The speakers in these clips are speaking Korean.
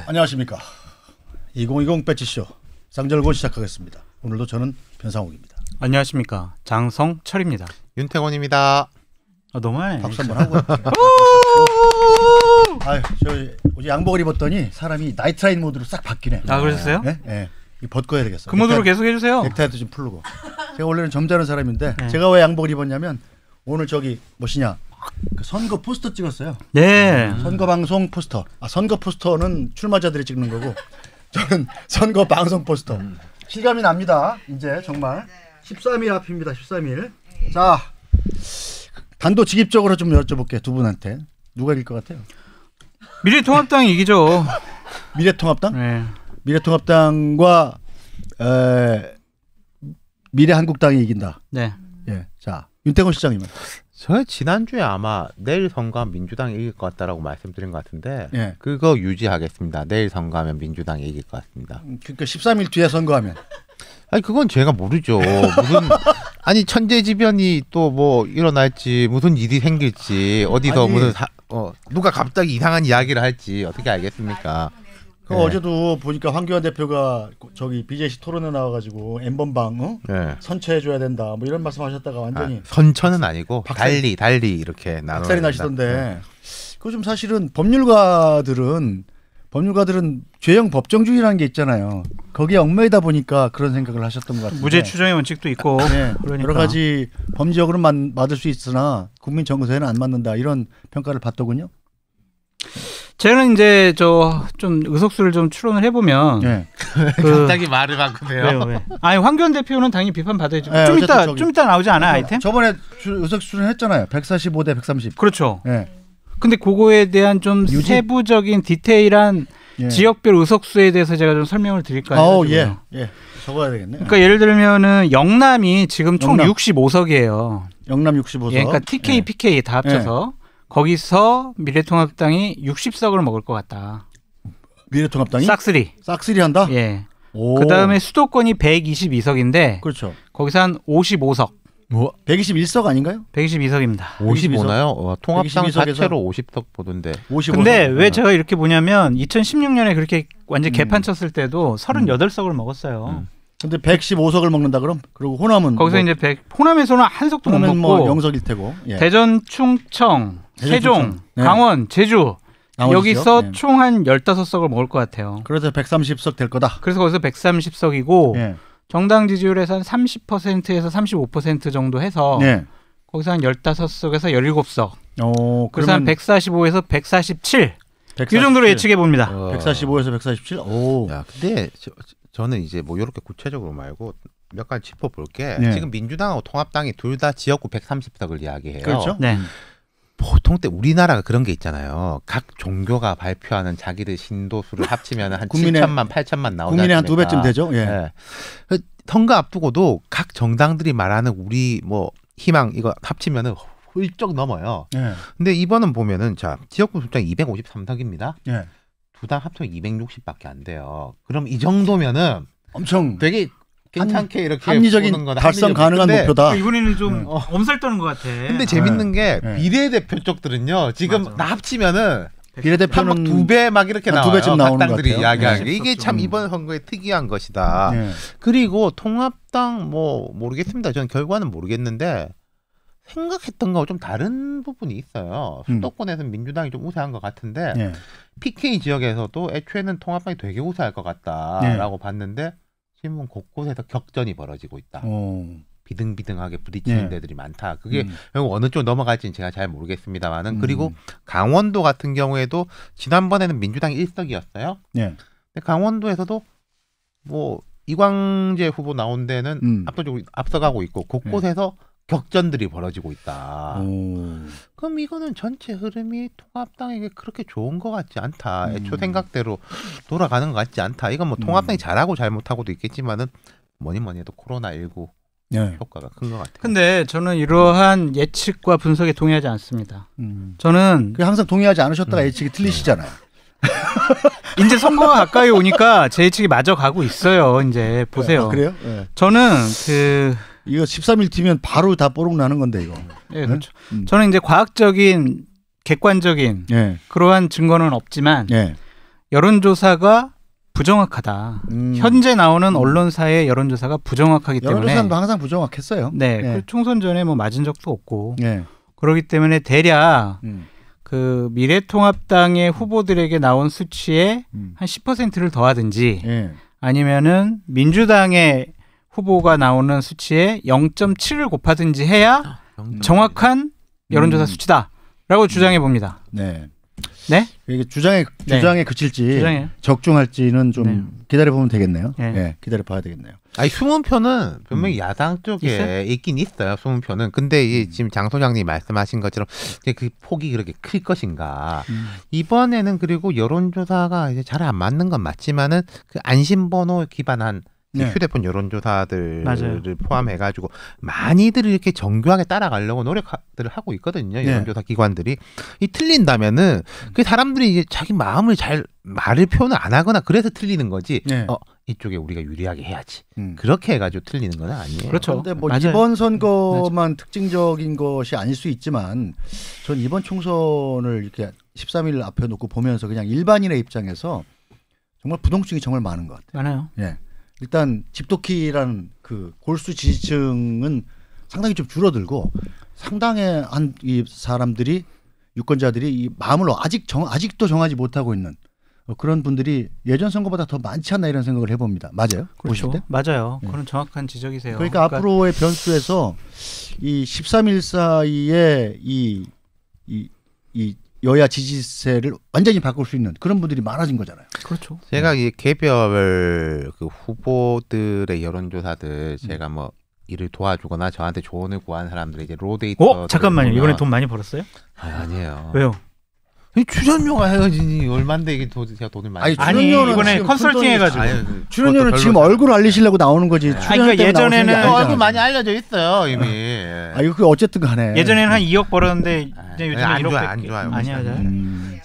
안녕하십니까. 2020 배치쇼 쌍절곤 시작하겠습니다. 오늘도 저는 변상욱입니다. 안녕하십니까. 장성철입니다. 윤태곤입니다. 너무하네. 박수 한번 하고. 아유, 저 어제 양복을 입었더니 사람이 나이트라인 모드로 싹 바뀌네. 아, 그러셨어요? 네? 네. 벗고 해야 되겠어. 그 모드로 계속 해주세요. 넥타이도 좀 풀고. 제가 원래는 점잖은 사람인데 제가 왜 양복을 입었냐면 오늘 저기 뭐시냐 그 선거 포스터 찍었어요. 네. 선거 방송 포스터. 선거 포스터는 출마자들이 찍는 거고 저는 선거 방송 포스터. 실감이 납니다. 이제 정말 13일 앞입니다. 13일. 자, 단도직입적으로 좀 여쭤볼게요. 두 분한테. 누가 이길 것 같아요? 미래통합당이 이기죠. 미래통합당? 네. 미래통합당과 미래한국당이 이긴다. 네. 예. 자, 윤태곤 시장님은? 저 지난주에 아마 내일 선거하면 민주당이 이길 것 같다라고 말씀드린 것 같은데 예. 그거 유지하겠습니다. 내일 선거하면 민주당이 이길 것 같습니다. 그러니까 13일 뒤에 선거하면? 아니 그건 제가 모르죠. 무슨 아니 천재지변이 또 뭐 일어날지 무슨 일이 생길지 어디서 아니, 무슨 누가 갑자기 이상한 이야기를 할지 어떻게 알겠습니까? 네. 어제도 보니까 황교안 대표가 저기 BJC 토론에 나와가지고 N번방 네. 선처해줘야 된다 뭐 이런 말씀하셨다가 완전히 선처는 아니고 달리 이렇게 나눠 박살이 나시던데 그거 좀 사실은 법률가들은 죄형 법정주의라는 게 있잖아요. 거기에 얽매이다 보니까 그런 생각을 하셨던 것 같은데 무죄 추정의 원칙도 있고 네. 그러니까. 여러 가지 범죄적으로는 맞을 수 있으나 국민 정서에는 안 맞는다 이런 평가를 받더군요. 저는 이제 좀 의석수를 좀 추론을 해보면 네. 갑자기 말을 바꾸세요. 왜? 아니 황교안 대표는 당연히 비판 받아야죠. 네, 좀 이따 나오지 않아 아이템? 저번에 의석수 출연했잖아요. 145대 130. 그렇죠. 네. 근데 그거에 대한 좀 세부적인 디테일한 지역별 의석수에 대해서 제가 좀 설명을 드릴까요? 예. 적어야 되겠네. 그러니까 예를 들면은 영남이 지금 총 65석이에요. 영남 65석. 예, 그러니까 TK, PK 다 합쳐서 거기서 미래통합당이 60석을 먹을 것 같다. 미래통합당이? 싹쓸이 한다? 예. 그 다음에 수도권이 122석인데 그렇죠. 거기서 한 55석. 뭐 121석 아닌가요? 122석입니다. 55나요? 통합당 122석에서 자체로 50석 보던데. 55석. 근데 왜 제가 이렇게 보냐면 2016년에 그렇게 완전 개판 쳤을 때도 38석을 먹었어요. 근데 115석을 먹는다 그럼? 그리고 호남은 거기서 이제 호남에서는 한 석도 못 먹고 뭐 영석일 테고. 예. 대전, 충청, 세종, 강원, 제주 여기서 총 한 15석을 먹을 것 같아요. 그래서 130석 될 거다. 그래서 거기서 130석이고 정당 지지율에서 한 30%에서 35% 정도 해서 거기서 한 15석에서 17석. 그래서 한 145에서 147. 이 정도로 예측해 봅니다. 145에서 147. 오. 야, 근데 저는 이제 뭐 이렇게 구체적으로 말고 몇 가지 짚어볼게. 지금 민주당하고 통합당이 둘 다 지역구 130석을 이야기해요. 그렇죠. 네. 보통 때 우리나라가 그런 게 있잖아요. 각 종교가 발표하는 자기들 신도수를 합치면 한 7천만, 8천만 나오지 국민의 한 않습니까? 2배쯤 되죠. 예. 선거 앞두고도 각 정당들이 말하는 우리 뭐 희망 이거 합치면은 훌쩍 넘어요. 근데 이번은 보면은 자 지역구 숫자 253석입니다. 두 당 합쳐 260밖에 안 돼요. 그럼 이 정도면은 엄청 되게 괜찮게 이렇게 합리적인 달성 가능한 목표다. 이번에는 좀 엄살 떠는 것 같아. 근데 재밌는 게 비례대표 쪽들은요. 지금 다 합치면은 비례대표는 2배 막 이렇게 나와요. 2배쯤 나오는 것 당들이 같아요. 이야기하는 게 이게 참 이번 선거에 특이한 것이다. 그리고 통합당 뭐 모르겠습니다. 저는 결과는 모르겠는데 생각했던 거하고 좀 다른 부분이 있어요. 수도권에서는 민주당이 좀 우세한 것 같은데 PK 지역에서도 애초에는 통합당이 되게 우세할 것 같다라고 봤는데 신문 곳곳에서 격전이 벌어지고 있다. 비등비등하게 부딪히는 데들이 많다. 그게 어느 쪽 넘어갈지는 제가 잘 모르겠습니다만은 그리고 강원도 같은 경우에도 지난번에는 민주당이 1석이었어요. 근데 강원도에서도 뭐 이광재 후보 나온 데는 압도적으로 앞서가고 있고 곳곳에서 격전들이 벌어지고 있다. 그럼 이거는 전체 흐름이 통합당에게 그렇게 좋은 것 같지 않다. 애초 생각대로 돌아가는 것 같지 않다. 이건 뭐 통합당이 잘하고 잘못하고도 있겠지만은 뭐니 해도 코로나19 효과가 큰 것 같아요. 근데 저는 이러한 예측과 분석에 동의하지 않습니다. 저는 항상 동의하지 않으셨다가 예측이 틀리시잖아요. 이제 선거가 가까이 오니까 제 예측이 맞아 가고 있어요. 이제 보세요. 그래요? 저는 이거 13일 뒤면 바로 다 뽀록 나는 건데 이거. 네, 그렇죠. 저는 이제 과학적인 객관적인 그러한 증거는 없지만 여론조사가 부정확하다. 현재 나오는 언론사의 여론조사가 부정확하기 때문에 여론조사는 항상 부정확했어요. 네, 그 총선 전에 뭐 맞은 적도 없고 그렇기 때문에 대략 그 미래통합당의 후보들에게 나온 수치에 한 10%를 더하든지 아니면은 민주당의 후보가 나오는 수치에 0.7을 곱하든지 해야 정확한 여론조사 수치다라고 주장해 봅니다. 네. 네? 이게 주장에 그칠지 적중할지는 좀 기다려 보면 되겠네요. 기다려 봐야 되겠네요. 아니 숨은표는 분명히 야당 쪽에 있긴 있어요. 숨은표는. 근데 이 지금 장 소장님 말씀하신 것처럼 그 폭이 그렇게 클 것인가. 이번에는 그리고 여론조사가 이제 잘 안 맞는 건 맞지만은 그 안심번호 기반한 휴대폰 여론조사들을 포함해가지고 많이들 이렇게 정교하게 따라가려고 노력들을 하고 있거든요. 여론조사 기관들이. 이 틀린다면은 그 사람들이 이제 자기 마음을 잘 말을 표현을 안 하거나 그래서 틀리는 거지. 이쪽에 우리가 유리하게 해야지. 그렇게 해가지고 틀리는 건 아니에요. 그렇죠. 그런데 뭐 이번 선거만 특징적인 것이 아닐 수 있지만 전 이번 총선을 이렇게 13일 앞에 놓고 보면서 그냥 일반인의 입장에서 정말 부동층이 정말 많은 것 같아요. 많아요. 일단 집도키라는 그 골수 지지층은 상당히 좀 줄어들고 상당한 이 사람들이 유권자들이 이 마음을 아직도 정하지 못하고 있는 그런 분들이 예전 선거보다 더 많지 않나 이런 생각을 해봅니다. 맞아요? 그렇죠. 맞아요. 그건 정확한 지적이세요. 그러니까 앞으로의 변수에서 이 13일 사이에 이 여야 지지세를 완전히 바꿀 수 있는 그런 분들이 많아진 거잖아요. 그렇죠. 제가 이 개별 그 후보들의 여론조사들 제가 뭐 일을 도와주거나 저한테 조언을 구한 사람들이 이제 로데이터. 잠깐만요. 이번에 돈 많이 벌었어요? 아니에요. 왜요? 출연료가 해야지 얼마인데 이게 제가 돈을 많이. 아니 이번에 컨설팅 해가지고. 출연료는 지금 얼굴 알리시려고 나오는 거지. 그러니까 예전에는 얼굴 많이 알려져 있어요 이미. 이거 어쨌든 간에. 예전에는 한 2억 벌었는데 이제 요즘에 안 1억 좋아요. 안 좋아요. 아니야.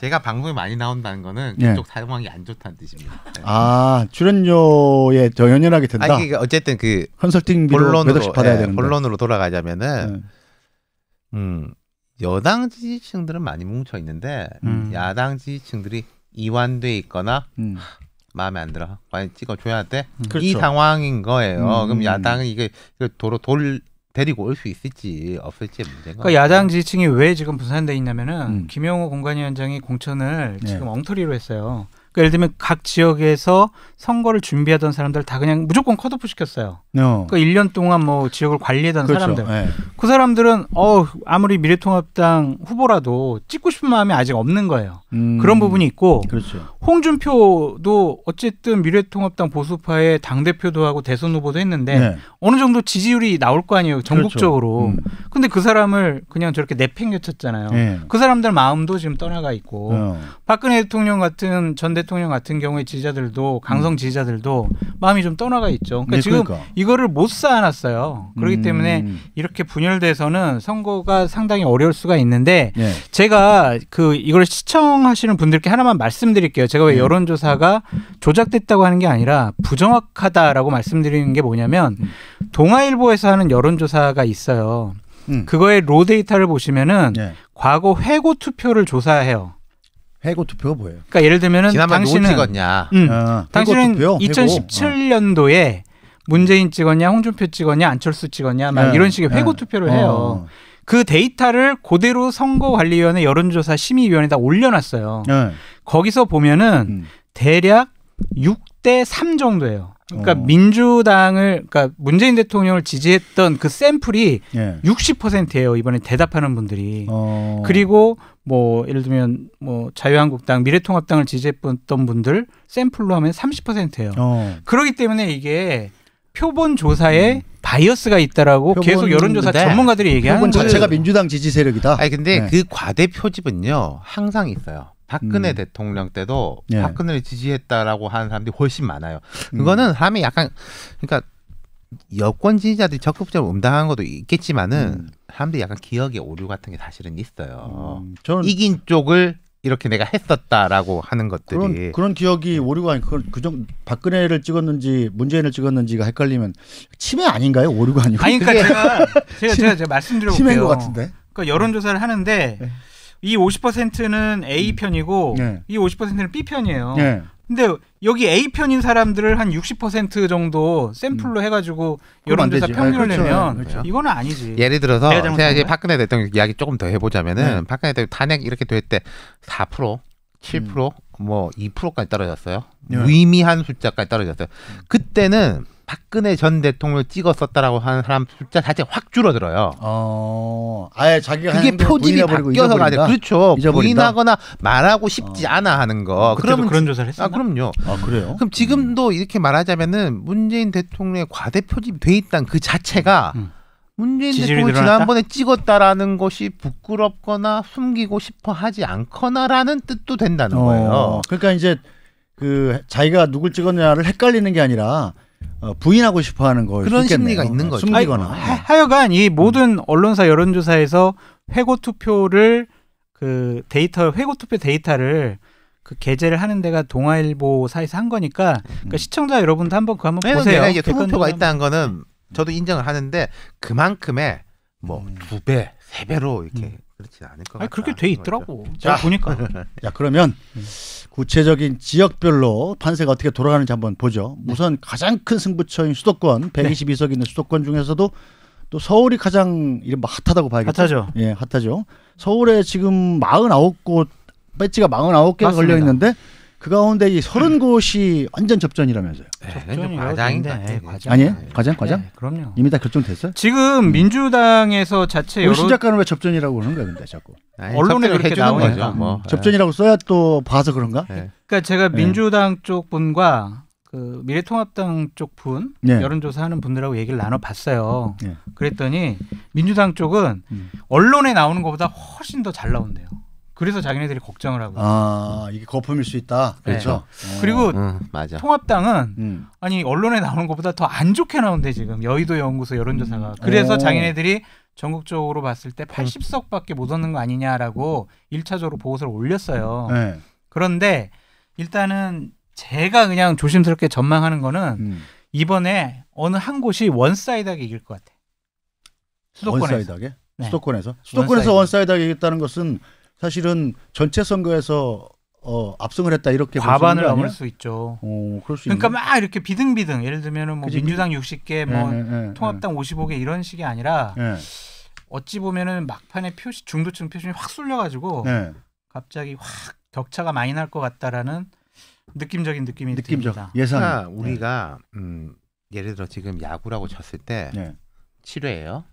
제가 방송에 많이 나온다는 거는 그쪽 상황이 안 좋다는 뜻입니다. 출연료에 더 연연하게 된다. 아니 어쨌든 그 컨설팅비로 몇 억씩 받아야 되는데. 본론으로 돌아가자면은 여당 지지층들은 많이 뭉쳐 있는데 야당 지지층들이 이완돼 있거나 마음에 안 들어. 많이 찍어줘야 돼. 그렇죠. 이 상황인 거예요. 그럼 야당은 이게 도로 데리고 올 수 있을지 없을지 문제가. 그러니까 야당 지지층이 왜 지금 분산돼 있냐면은 김영호 공관위원장이 공천을 지금 엉터리로 했어요. 그러니까 예를 들면 각 지역에서 선거를 준비하던 사람들 다 그냥 무조건 컷오프 시켰어요. 그러니까 1년 동안 뭐 지역을 관리하던 사람들. 그 사람들은 아무리 미래통합당 후보라도 찍고 싶은 마음이 아직 없는 거예요. 그런 부분이 있고 홍준표도 어쨌든 미래통합당 보수파의 당대표도 하고 대선 후보도 했는데 어느 정도 지지율이 나올 거 아니에요. 전국적으로. 근데 그 사람을 그냥 저렇게 내팽개쳤잖아요. 그 사람들 마음도 지금 떠나가 있고 박근혜 대통령 같은 전 대통령 같은 경우에 지지자들도 강성 지지자들도 마음이 좀 떠나가 있죠. 그러니까 지금 이거를 못 쌓아놨어요. 그렇기 때문에 이렇게 분열돼서는 선거가 상당히 어려울 수가 있는데 제가 이걸 시청하시는 분들께 하나만 말씀드릴게요. 제가 왜 여론조사가 조작됐다고 하는 게 아니라 부정확하다라고 말씀드리는 게 뭐냐면 동아일보에서 하는 여론조사가 있어요. 그거의 로 데이터를 보시면은 과거 회고 투표를 조사해요. 회고 투표가 뭐예요? 그러니까 예를 들면은 당신은 찍었냐? 당신은 2017년도에 문재인 찍었냐, 홍준표 찍었냐, 안철수 찍었냐, 막 이런 식의 회고 투표를 해요. 그 데이터를 그대로 선거관리위원회 여론조사 심의위원회에다 올려놨어요. 거기서 보면은 대략 6대 3 정도예요. 그러니까 그러니까 문재인 대통령을 지지했던 그 샘플이 60%예요. 이번에 대답하는 분들이. 그리고 뭐 예를 들면 뭐 자유한국당, 미래통합당을 지지했던 분들 샘플로 하면 30%예요. 그렇기 때문에 이게 표본 조사에 바이어스가 있다라고 계속 여론조사 전문가들이 얘기하는 거예요. 표본 자체가 민주당 지지 세력이다. 근데 그 과대 표집은요 항상 있어요. 박근혜 대통령 때도 박근혜를 지지했다라고 하는 사람들이 훨씬 많아요. 그거는 사람이 약간 그러니까 여권 지지자들이 적극적으로 응당한 것도 있겠지만은 사람들이 약간 기억의 오류 같은 게 사실은 있어요. 저는 이긴 쪽을 이렇게 내가 했었다라고 하는 것들이 그런 기억이 오류가 아니고 박근혜를 찍었는지 문재인을 찍었는지가 헷갈리면 치매 아닌가요? 오류가 아니고. 그러니까 제가 말씀드려볼게요. 치매인 것 같은데. 그러니까 여론조사를 하는데 이 50%는 A 편이고 네. 이 50%는 B 편이에요. 네. 근데 여기 A 편인 사람들을 한 60% 정도 샘플로 해가지고 여론조사 평균을 내면 그렇죠. 이거는 아니지. 예를 들어서 제가 이제 박근혜 대통령 이야기 조금 더 해보자면은 박근혜 대통령 탄핵 이렇게 될 때 4%, 7%, 뭐 2%까지 떨어졌어요. 무의미한 숫자까지 떨어졌어요. 그때는 박근혜 전 대통령을 찍었었다라고 하는 사람 숫자 자체 확 줄어들어요. 아예 자기가 그게 표집이 바뀌어서가 아니라 그렇죠. 잊어버린다? 부인하거나 말하고 싶지 않아 하는 거. 그러면 그런 조사를 했었나? 그럼요. 그래요? 그럼 지금도 이렇게 말하자면은 문재인 대통령의 과대 표집이 돼 있다는 그 자체가 문재인 대통령이 지난번에 찍었다라는 것이 부끄럽거나 숨기고 싶어 하지 않거나라는 뜻도 된다는 거예요. 그러니까 이제 그 자기가 누굴 찍었냐를 헷갈리는 게 아니라 부인하고 싶어하는 거 그런 심리가 있는 거죠. 숨기거나. 하여간 이 모든 언론사 여론조사에서 회고 투표를 그 데이터 회고 투표 데이터를 그 게재를 하는 데가 동아일보사에서 한 거니까 그러니까 시청자 여러분도 한번 그거 한번 보세요. 내가 이제 투표가 있다는 거는 저도 인정을 하는데 그만큼의 뭐 2배, 3배로 이렇게 그렇지 않을 것 같아요. 그렇게 돼 있더라고. 제가 보니까. 자, 그러면 구체적인 지역별로 판세가 어떻게 돌아가는지 한번 보죠. 우선 가장 큰 승부처인 수도권 122석 있는 수도권 중에서도 또 서울이 가장 이른바 핫하다고 봐야겠죠. 핫하죠. 예, 핫하죠. 서울에 지금 49곳 배지가 49개가 걸려 있는데 그 가운데 이 30곳이 완전 접전이라면서요. 과장인데. 아니에요? 과장? 네, 그럼요. 이미 다 결정됐어요? 지금 민주당에서 자체 여론 시작가는 왜 접전이라고 그러는 거야, 근데 자꾸. 언론에 그렇게 나오는 거죠. 뭐. 접전이라고 써야 또 봐서 그런가? 그러니까 제가 민주당 쪽 분과 그 미래통합당 쪽 분, 여론조사하는 분들하고 얘기를 나눠봤어요. 그랬더니 민주당 쪽은 언론에 나오는 것보다 훨씬 더 잘 나온대요. 그래서 자기네들이 걱정을 하고. 이게 거품일 수 있다. 그렇죠. 그리고 맞아. 통합당은 아니 언론에 나오는 것보다 더 안 좋게 나온대 지금 여의도 연구소 여론조사가. 그래서 자기네들이 전국적으로 봤을 때 80석밖에 못 얻는 거 아니냐라고 1차적으로 보고서를 올렸어요. 그런데 일단은 제가 그냥 조심스럽게 전망하는 거는 이번에 어느 한 곳이 원사이드하게 이길 것 같아. 수도권에서. 원사이드하게? 네. 수도권에서 원사이드하게 이겼다는 것은 사실은 전체 선거에서 압승을 했다 이렇게 과반을 넘을 수 있죠. 그럴 수 그러니까 막 이렇게 비등비등 예를 들면은 뭐 민주당 60개, 뭐 통합당 55개 이런 식이 아니라 어찌 보면은 막판에 표시 중도층 표심이 확 쏠려가지고 갑자기 확 격차가 많이 날 것 같다라는 느낌적인 느낌이 듭니다. 예상. 우리가 예를 들어 지금 야구라고 쳤을 때 7회예요.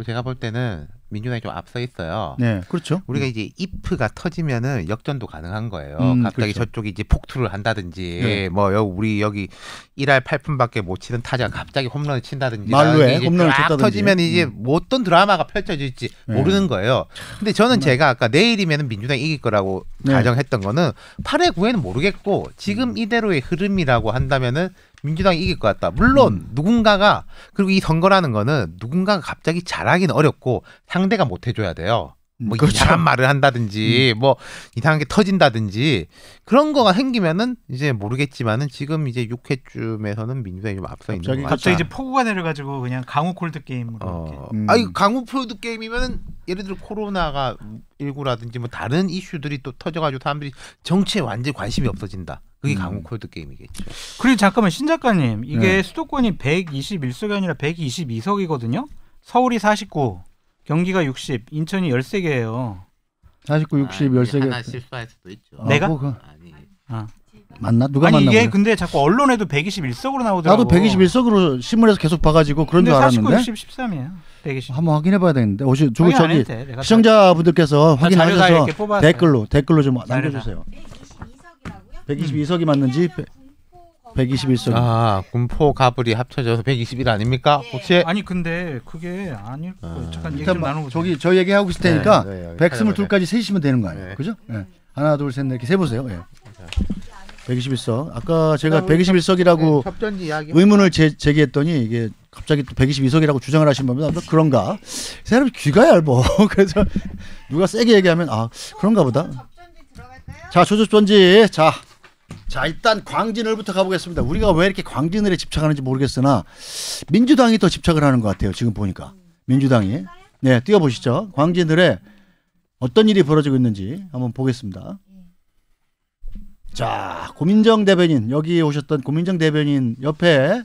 제가 볼 때는 민주당이 좀 앞서 있어요. 네, 그렇죠. 우리가 이제 if가 터지면은 역전도 가능한 거예요. 갑자기 그렇죠. 저쪽이 이제 폭투를 한다든지, 뭐 우리 여기 1할 8푼밖에 못 치는 타자가 갑자기 홈런을 친다든지, 말로에 홈런을 쳤다든지, 터지면 이제 뭐 어떤 드라마가 펼쳐질지 모르는 거예요. 근데 저는 제가 아까 내일이면은 민주당이 이길 거라고 가정했던 거는 8회 9회는 모르겠고 지금 이대로의 흐름이라고 한다면은 민주당이 이길 것 같다. 물론 누군가가 그리고 이 선거라는 거는 누군가가 갑자기 잘하기는 어렵고 상대가 못 해줘야 돼요. 뭐 그렇죠. 이상한 말을 한다든지 뭐 이상한 게 터진다든지 그런 거가 생기면은 이제 모르겠지만은 지금 이제 6회쯤에서는 민주당이 좀 앞서 있는 것 같아요. 갑자기 이제 폭우가 내려가지고 그냥 강우 콜드 게임으로 아니 강우 콜드 게임이면은 예를 들어 코로나가 19라든지 뭐 다른 이슈들이 또 터져가지고 사람들이 정치에 완전히 관심이 없어진다. 그게 강우 콜드 게임이겠죠. 그리고 잠깐만 신 작가님 이게 수도권이 121석이 아니라 122석이거든요. 서울이 49, 경기가 60, 인천이 13개예요. 49, 60, 13개. 하나 실수할 수도 있죠. 내가? 아니. 맞나? 누가 아니 맞나? 이게 근데 자꾸 언론에도 121석으로 나오더라고. 나도 121석으로 신문에서 계속 봐가지고 그런 줄 알았는데. 49, 60, 13이에요. 120. 한번 확인해봐야 되는데. 저기 내가 시청자분들께서 확인하셔서 댓글로 좀 자료다. 남겨주세요. 122석이 맞는지 121석. 아 군포 가불이 합쳐져서 121 아닙니까? 혹시? 아니 근데 그게 아닐 거예요. 잠깐 얘기 좀 나누고. 저 얘기하고 있을 테니까 122까지 세시면 되는 거 아니에요? 그죠? 하나 둘 셋 넷 이렇게 세보세요. 121석. 아까 제가 121석이라고 의문을 제기했더니 이게 갑자기 또 122석이라고 주장을 하신 겁니다. 그런가? 사람이 귀가 얇어. 그래서 누가 세게 얘기하면 그런가 보다. 자, 조조전지. 자, 일단 광진을부터 가보겠습니다. 우리가 왜 이렇게 광진을에 집착하는지 모르겠으나 민주당이 더 집착을 하는 것 같아요. 지금 보니까 민주당이. 네, 띄워보시죠. 광진을에 어떤 일이 벌어지고 있는지 한번 보겠습니다. 자, 고민정 대변인, 여기 오셨던 고민정 대변인 옆에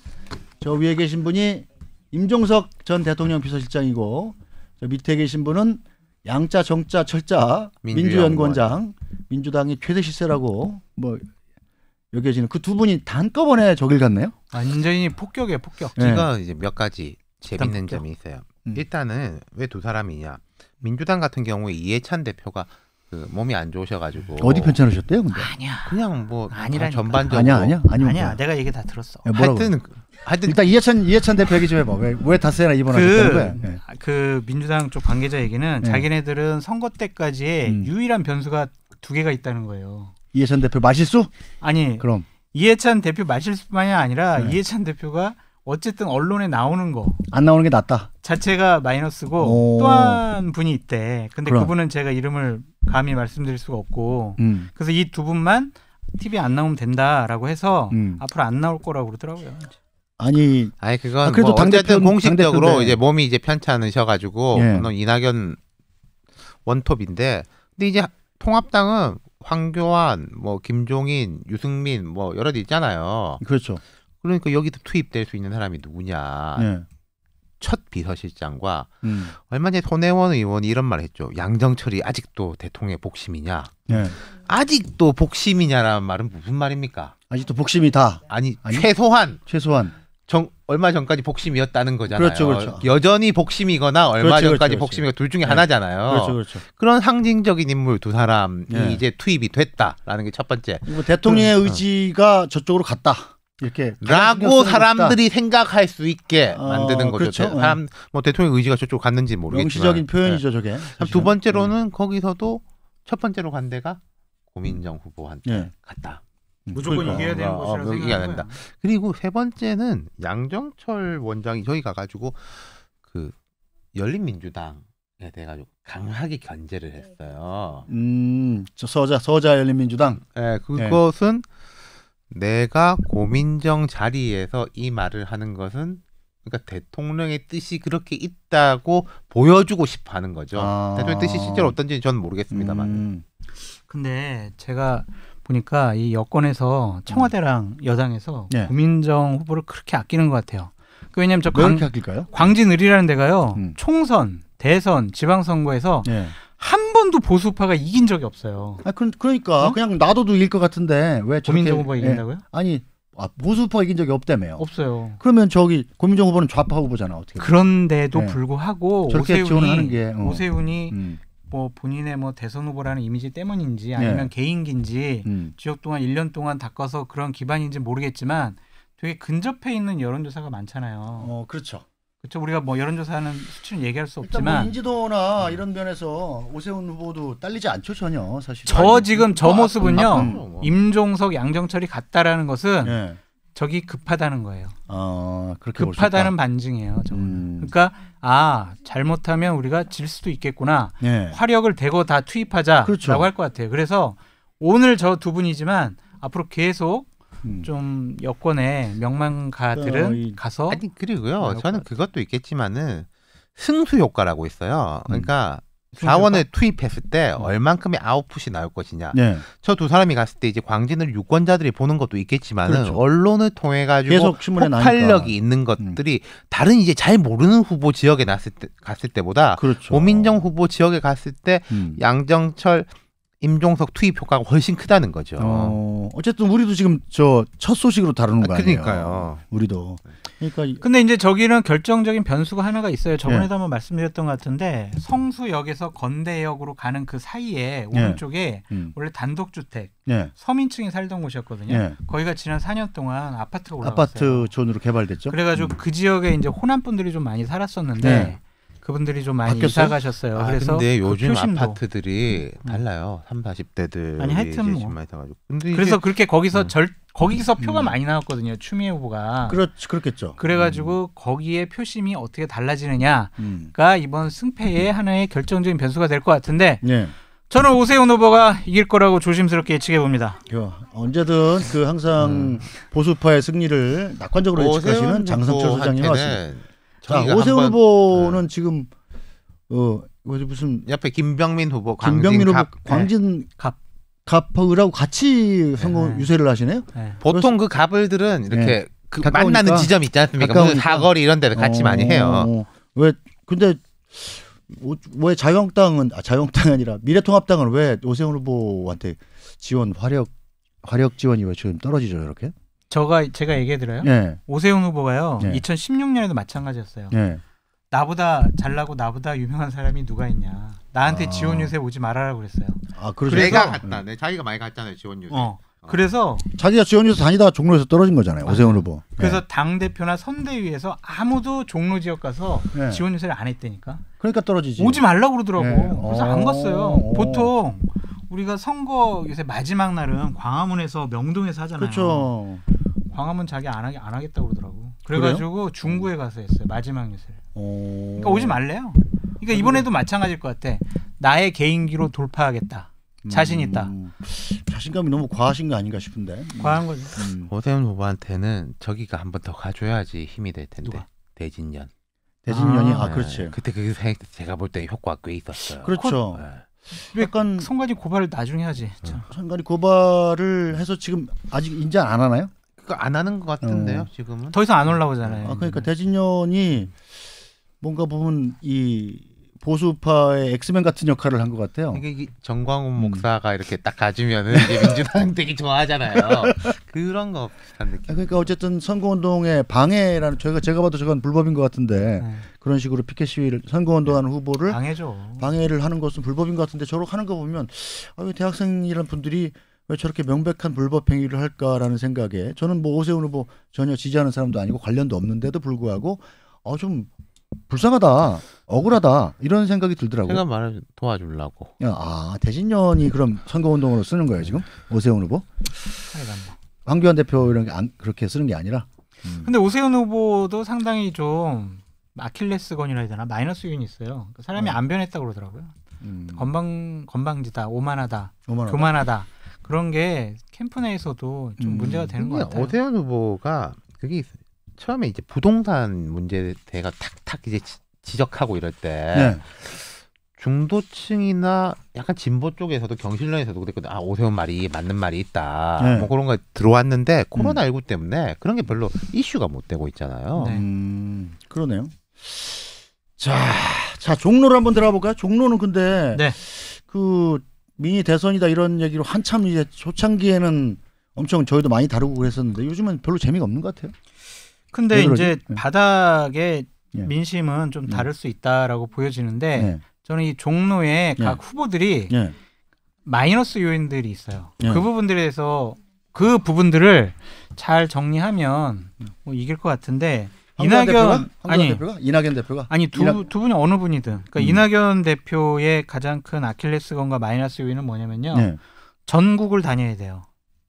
저 위에 계신 분이 임종석 전 대통령 비서실장이고, 저 밑에 계신 분은 양자 정자 철자 민주연구원장, 민주당의 최대 실세라고 뭐 여겨지는 그 두 분이 한꺼번에 저길 갔네요. 완전히 폭격이에요, 폭격. 제가 이제 몇 가지 재밌는 점이 있어요. 일단은 왜 두 사람이냐? 민주당 같은 경우에 이해찬 대표가 그 몸이 안 좋으셔가지고 어디 편찬하셨대요, 근데? 아니야. 그냥 뭐 아니라니까. 전반적으로 아니야. 내가 얘기 다 들었어. 하여튼 일단 이해찬 대표 얘기 좀 해봐. 왜 다스나 입원하셨다는 거야? 네. 그 민주당 쪽 관계자 얘기는 자기네들은 선거 때까지의 유일한 변수가 2개가 있다는 거예요. 이해찬 대표 마실수? 아니, 그럼 이해찬 대표 마실수만이 아니라 이해찬 대표가 어쨌든 언론에 나오는 거 안 나오는 게 낫다. 자체가 마이너스고 또 한 분이 있대. 근데 그럼. 그분은 제가 이름을 감히 말씀드릴 수가 없고 그래서 이 두 분만 TV 안 나오면 된다라고 해서 앞으로 안 나올 거라고 그러더라고요. 아니 그건 그래도 뭐 어쨌든 공식적으로 당대표인데. 이제 몸이 이제 편찮으셔가지고 예. 이낙연 원톱인데, 근데 이제 통합당은 황교안, 뭐 김종인, 유승민 뭐 여러 개 있잖아요. 그렇죠. 그러니까 여기도 투입될 수 있는 사람이 누구냐? 네. 첫 비서실장과 얼마 전에 손혜원 의원이 이런 말을 했죠. 양정철이 아직도 대통령의 복심이냐? 네. 아직도 복심이냐라는 말은 무슨 말입니까? 아직도 복심이다. 아니 최소한 얼마 전까지 복심이었다는 거잖아요. 그렇죠. 여전히 복심이거나 얼마 전까지 그렇죠. 복심이거나 둘 중에 하나잖아요. 그렇죠. 그런 상징적인 인물 두 사람이 네. 이제 투입이 됐다라는 게 첫 번째. 그리고 대통령의 의지가 저쪽으로 갔다. 이렇게 라고 사람들이 생각할 수 있게 만드는 거죠. 그렇죠. 사람 뭐 대통령 의지가 저쪽 갔는지 모르겠지만 명시적인 표현이죠, 저게. 두 번째로는 거기서도 첫 번째로 간 데가 고민정 후보한테 갔다. 무조건 그러니까. 이겨야 되는 곳이라고 생각한다. 그리고 세 번째는 양정철 원장이 저기 가가지고 그 열린민주당에 대해 가지고 강하게 견제를 했어요. 저 서자 열린민주당. 네, 그것은 내가 고민정 자리에서 이 말을 하는 것은 그러니까 대통령의 뜻이 그렇게 있다고 보여주고 싶어 하는 거죠. 대통령의 뜻이 실제로 어떤지는 저는 모르겠습니다만. 근데 제가 보니까 이 여권에서 청와대랑 여당에서 고민정 후보를 그렇게 아끼는 것 같아요. 왜냐하면 저 그렇게 아낄까요? 광진을이라는 데가요. 총선, 대선, 지방선거에서 한 번도 보수파가 이긴 적이 없어요. 그러니까 그냥 놔둬도 이길 것 같은데 왜 고민정 후보가 이긴다고요? 아니 보수파가 이긴 적이 없다며요. 없어요. 그러면 저기 고민정 후보는 좌파 후보잖아. 어떻게? 그런데도 불구하고 저렇게 지원하는 게 오세훈이 뭐 본인의 뭐 대선 후보라는 이미지 때문인지 아니면 개인기인지 지역 동안 1년 동안 닦아서 그런 기반인지 모르겠지만 되게 근접해 있는 여론조사가 많잖아요. 그렇죠. 그렇죠. 우리가 뭐 여론조사하는 수치는 얘기할 수 일단 없지만 뭐 인지도나 이런 면에서 오세훈 후보도 딸리지 않죠 전혀 사실. 지금 저 모습은요. 임종석, 양정철이 같다라는 것은 저기 급하다는 거예요. 그렇게 급하다는 반증이에요. 그러니까 잘못하면 우리가 질 수도 있겠구나. 화력을 대거 다 투입하자라고 그렇죠. 할 것 같아요. 그래서 오늘 저 두 분이지만 앞으로 계속 좀 여권의 명망가들은 가서 아니 그리고요. 저는 그것도 있겠지만은 승수 효과라고 있어요. 그러니까 자원을 투입했을 때 얼만큼의 아웃풋이 나올 것이냐. 저 두 사람이 갔을 때 이제 광진을 유권자들이 보는 것도 있겠지만은 그렇죠. 언론을 통해 가지고 폭발력이 있는 것들이 다른 이제 잘 모르는 후보 지역에 갔을 때보다 그렇죠. 고민정 후보 지역에 갔을 때 양정철 임종석 투입 효과가 훨씬 크다는 거죠. 어쨌든 우리도 지금 저 첫 소식으로 다루는 거 아니에요. 그러니까요. 우리도. 그러니까 근데 이제 저기는 결정적인 변수가 하나가 있어요. 저번에도 한번 말씀드렸던 것 같은데 성수역에서 건대역으로 가는 그 사이에 오른쪽에 원래 단독주택 서민층이 살던 곳이었거든요. 거기가 지난 4년 동안 아파트가 올라갔어요. 아파트 존으로 개발됐죠. 그래가지고 그 지역에 이제 호남 분들이 좀 많이 살았었는데 그분들이 좀 많이 바뀌었어요? 이사 가셨어요. 그래서 근데 요즘 표심도. 아파트들이 달라요. 30~40대들. 아니 하여튼 뭐. 근데 그래서 그렇게 거기서 표가 많이 나왔거든요. 추미애 후보가. 그렇겠죠. 그래가지고 거기에 표심이 어떻게 달라지느냐가 이번 승패의 하나의 결정적인 변수가 될 것 같은데 저는 오세훈 후보가 이길 거라고 조심스럽게 예측해 봅니다. 언제든 그 항상 보수파의 승리를 낙관적으로 예측하시는 장성철 소장님 왔습니다. 자, 오세훈 후보는 지금 무슨 옆에 김병민 후보, 김병민 후보, 광진 갑하고 같이 선거 유세를 하시네요. 네. 보통 그 갑을들은 이렇게 그 만나는 지점이 있지 않습니까? 무슨 사거리 이런 데서 같이 많이 해요. 왜 근데 왜 자유한국당이 아니라 미래통합당은 왜 오세훈 후보한테 지원 화력 지원이 왜 지금 떨어지죠 이렇게? 제가 얘기해드려요. 오세훈 후보가요. 2016년에도 마찬가지였어요. 나보다 잘나고 나보다 유명한 사람이 누가 있냐. 나한테 지원 유세 오지 말아라고 그랬어요. 그래서 내가 갔다. 자기가 많이 갔잖아요 지원 유세. 그래서 자기가 지원 유세 다니다 종로에서 떨어진 거잖아요. 오세훈 후보. 그래서 당 대표나 선대위에서 아무도 종로 지역 가서 지원 유세를 안 했다니까. 그러니까 떨어지지. 오지 말라고 그러더라고. 그래서 안 갔어요. 보통 우리가 선거 요새 마지막 날은 광화문에서 명동에서 하잖아요. 그렇죠. 광화문 자기 안 하겠다고 그러더라고. 그래가지고 그래요? 중구에 가서 했어요. 마지막 유세를. 그러니까 오지 말래요. 그러니까 이번에도 마찬가지일 것 같아. 나의 개인기로 돌파하겠다. 자신 있다. 자신감이 너무 과하신 거 아닌가 싶은데. 과한 거죠. 오세훈 후보한테는 저기가 한 번 더 가줘야지 힘이 될 텐데. 누가? 대진년. 대진년이 그렇지. 그때 제가 볼 때 효과 꽤 있었어요. 그렇죠. 왜 약간 선관위 고발을 나중에 하지. 선관위 고발을 해서 지금 아직 인정 안 하나요? 그거 안 하는 것 같은데요. 지금은. 더 이상 안 올라오잖아요. 그러니까 대진년이 뭔가 보면 이 보수파의 엑스맨 같은 역할을 한 것 같아요. 이게 정광훈 목사가 이렇게 딱 가지면은 이제 민주당 되게 좋아하잖아요. 그런 거 비슷한 느낌. 그러니까 어쨌든 선거운동의 방해라는 제가 봐도 저건 불법인 것 같은데 그런 식으로 피켓 시위를 선거운동하는 후보를 방해를 하는 것은 불법인 것 같은데 저렇게 하는 거 보면 대학생이란 분들이 왜 저렇게 명백한 불법 행위를 할까라는 생각에 저는 뭐 오세훈 후보 전혀 지지하는 사람도 아니고 관련도 없는데도 불구하고 좀 불쌍하다, 억울하다 이런 생각이 들더라고요. 제가 말을 도와주려고. 대진년이 그럼 선거운동으로 쓰는 거예요 지금 오세훈 후보? 황교안 대표 이런 게 그렇게 쓰는 게 아니라. 근데 오세훈 후보도 상당히 좀 아킬레스건이라 해야 되나 마이너스 요인이 있어요. 사람이 안 변했다고 그러더라고요. 건방지다, 오만하다, 교만하다 그런 게 캠프 내에서도 좀 문제가 되는 것 같아요. 오세훈 후보가 그게 있어요. 처음에 이제 부동산 문제가 탁탁 이제 지적하고 이럴 때 중도층이나 약간 진보 쪽에서도 경실련에서도 그랬거든. 오세훈 말이 맞는 말이 있다. 뭐 그런 거 들어왔는데 코로나19 때문에 그런 게 별로 이슈가 못 되고 있잖아요. 그러네요. 자 종로를 한번 들어가 볼까요? 종로는 근데 그 미니 대선이다 이런 얘기로 한참 이제 초창기에는 엄청 저희도 많이 다루고 그랬었는데 요즘은 별로 재미가 없는 것 같아요. 근데 이제 바닥의 민심은 좀 다를 수 있다라고 보여지는데 저는 이 종로의 각 후보들이 마이너스 요인들이 있어요. 그 부분들에서 그 부분들을 잘 정리하면 뭐 이길 것 같은데 이낙연 대표가 아니 두 분이 어느 분이든 그러니까 이낙연 대표의 가장 큰 아킬레스건과 마이너스 요인은 뭐냐면요. 전국을 다녀야 돼요.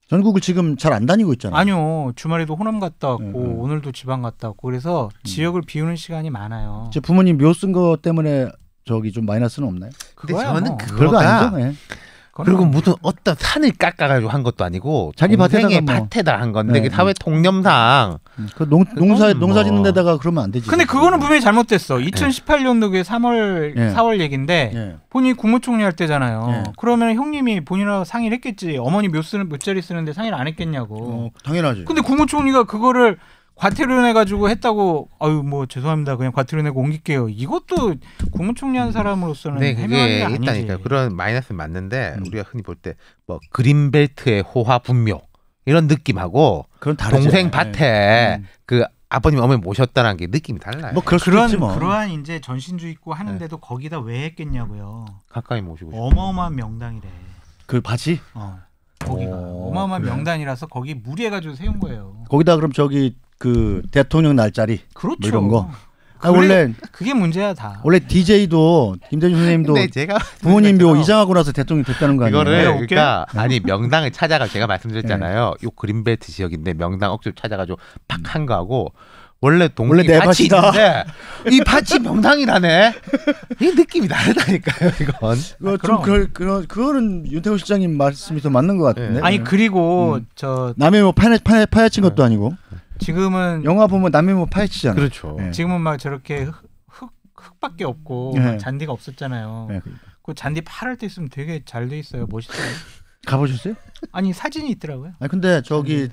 전국을 지금 잘 안 다니고 있잖아요. 아니요. 주말에도 호남 갔다 왔고 오늘도 지방 갔다 왔고 그래서 지역을 비우는 시간이 많아요. 제 부모님 묘 쓴 거 때문에 저기 좀 마이너스는 없나요? 근데 저는 별거 아니죠. 그리고 무슨 어떤 산을 깎아가지고 한 것도 아니고 자기 밭에다 한 건데 그 사회 통념상 그 농사 짓는 데다가 그러면 안 되지. 근데 그거는 분명히 잘못됐어. 2018년도 그 4월 얘기인데 본인이 국무총리 할 때잖아요. 그러면 형님이 본인하고 상의를 했겠지. 어머니 묘자리 쓰는데 상의를 안 했겠냐고. 당연하지. 근데 국무총리가 그거를 과태료 내가지고 했다고 뭐 죄송합니다 그냥 과태료 내고 옮길게요. 이것도 국무총리 한 사람으로서는 그게 있다니까. 그런 마이너스 맞는데 우리가 흔히 볼 때 뭐 그린벨트의 호화 분묘 이런 느낌하고 동생 밭에 그 아버님 어머니 모셨다는 게 느낌이 달라요. 뭐 그러한 이제 전신주의 있고 하는데도 거기다 왜 했겠냐고요. 가까이 모시고 어마어마한 명당이래. 그 밭이? 거기가 어마어마한 명단이라서 거기 무리해가지고 세운 거예요. 거기다 그럼 저기 그 대통령 날짜리 그렇죠. 뭐 이런 거. 원래 그게 문제야 다. 원래 DJ도 김대중 선생님도 부모님 묘 이장하고 나서 대통령 됐다는 거 아니에요? 이거를 그러니까 명당을 찾아가 제가 말씀드렸잖아요. 요 그린벨트 지역인데 명당 억지로 찾아가지고 팍 한 거하고 원래 동네 밭이 있는데 이 밭이 명당이라네. 이 느낌이 다르다니까요. 이건. 그거는 윤태호 실장님 말씀이 더 맞는 것 같은데. 아니 그리고 남의 뭐 파헤친 것도 아니고. 지금은 영화 보면 남의 뭐 파헤치잖아요. 그렇죠. 지금은 막 저렇게 흙밖에 없고 잔디가 없었잖아요. 그 잔디 파랄 때 있으면 되게 잘 돼 있어요. 멋있어요. 가보셨어요? 아니 사진이 있더라고요. 아니 근데 저기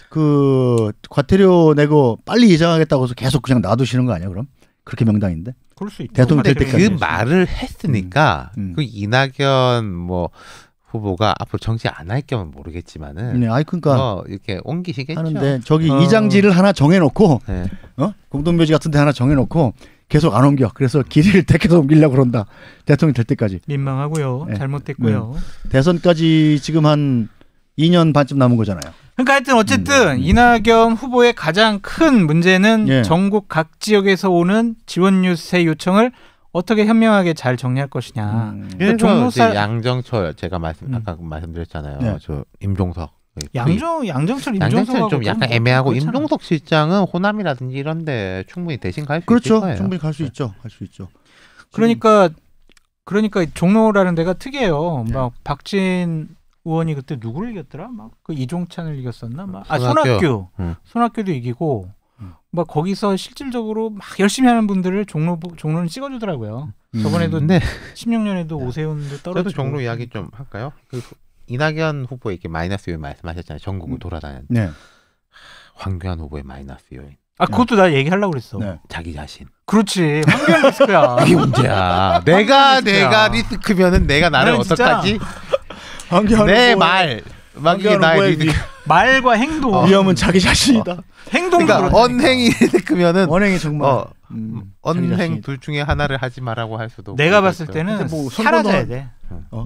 그 과태료 내고 빨리 이장하겠다고 해서 계속 그냥 놔두시는 거 아니야 그럼? 그렇게 명당인데? 그럴 수 있죠. 대통령 될 때까지. 그 말을 했으니까 그 이낙연 뭐 후보가 앞으로 정치 안 할 경우는 모르겠지만은 네, 아이 그러니까 이렇게 옮기시겠죠. 하는데 저기 이장지를 하나 정해놓고 공동묘지 같은데 하나 정해놓고 계속 안 옮겨. 그래서 길이를 택해서 옮기려고 그런다. 대통령 될 때까지. 민망하고요. 잘못됐고요. 대선까지 지금 한 2년 반쯤 남은 거잖아요. 그러니까 하여튼 어쨌든 이낙연 후보의 가장 큰 문제는 전국 각 지역에서 오는 지원 유세 요청을 어떻게 현명하게 잘 정리할 것이냐. 그래서 이제 양정철 제가 아까 말씀드렸잖아요. 저 임종석. 양정철 임종석은 좀 약간 애매하고 그렇잖아. 임종석 실장은 호남이라든지 이런데 충분히 대신 갈 수 있을 거예요. 충분히 갈 수 있죠. 갈 수 있죠. 그러니까 종로라는 데가 특이해요. 막 박진 의원이 그때 누구를 이겼더라? 막 그 이종찬을 이겼었나? 막 손학규도 이기고 막 거기서 실질적으로 막 열심히 하는 분들을 종로는 찍어주더라고요. 저번에도 16년에도 오세훈도 떨어지고. 저도 종로 이야기 좀 할까요? 이낙연 후보의 이렇게 마이너스 요인 말씀하셨잖아요. 전국을 돌아다니는. 황교안 후보의 마이너스 요인. 그것도 나 얘기하려고 그랬어. 자기 자신. 그렇지. 황교안 리스크야. 그게 문제야. 내가 리스크면은 내가 나를 어떡하지? 내 말. 나의 리스크. 말과 행동. 위험은 자기 자신이다. 행동도 그러니까 언행이 리스크면은 언행이 정말 언행 둘 중에 하나를 하지 말라고 할 수도. 내가 봤을 때는 사라져야 돼.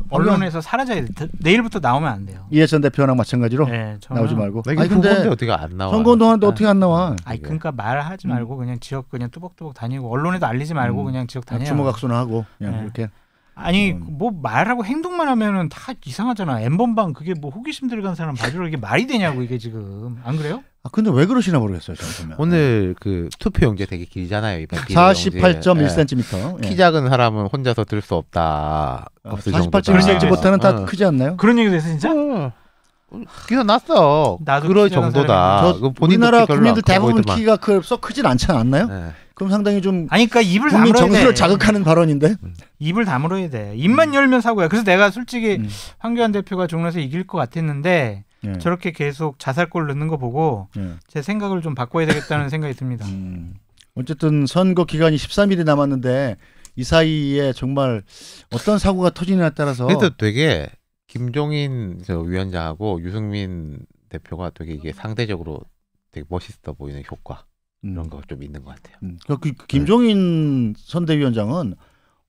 언론에서 사라져야 돼. 내일부터 나오면 안 돼요. 이해찬 대표랑 마찬가지로 나오지 말고. 아니 근데 어떻게 안 나와? 선거운동 하는데 어떻게 안 나와? 그러니까 말하지 말고 그냥 지역 그냥 뚜벅뚜벅 다니고 언론에도 알리지 말고 그냥 지역 다녀. 주먹악수나 하고 그냥 그렇게. 아니 뭐 말하고 행동만 하면은 다 이상하잖아. N번방 그게 뭐 호기심 들어간 사람 봐주러 이게 말이 되냐고 이게 지금. 안 그래요? 근데 왜 그러시나 모르겠어요. 저는 오늘 그 투표용지 되게 길잖아요. 이번 48.1cm. 키 작은 사람은 혼자서 들 수 없다. 48.1cm부터는 다 크지 않나요? 그런 얘기도 했어 진짜? 기사 났어. 그럴 정도다. 우리나라 국민들 대부분 키가 썩 크진 않지 않나요? 그럼 상당히 좀 그러니까 입을 국민 다물어야 정서를 돼. 자극하는 발언인데. 입을 다물어야 돼. 입만 열면 사고야. 그래서 내가 솔직히 황교안 대표가 종로에서 이길 것 같았는데 저렇게 계속 자살골 넣는 거 보고 제 생각을 좀 바꿔야 되겠다는 생각이 듭니다. 어쨌든 선거 기간이 13일이 남았는데 이 사이에 정말 어떤 사고가 터지느냐에 따라서 그래서 되게 김종인 위원장하고 유승민 대표가 되게 이게 상대적으로 되게 멋있어 보이는 효과 이런 거 좀 있는 것 같아요. 그 김종인 선대위원장은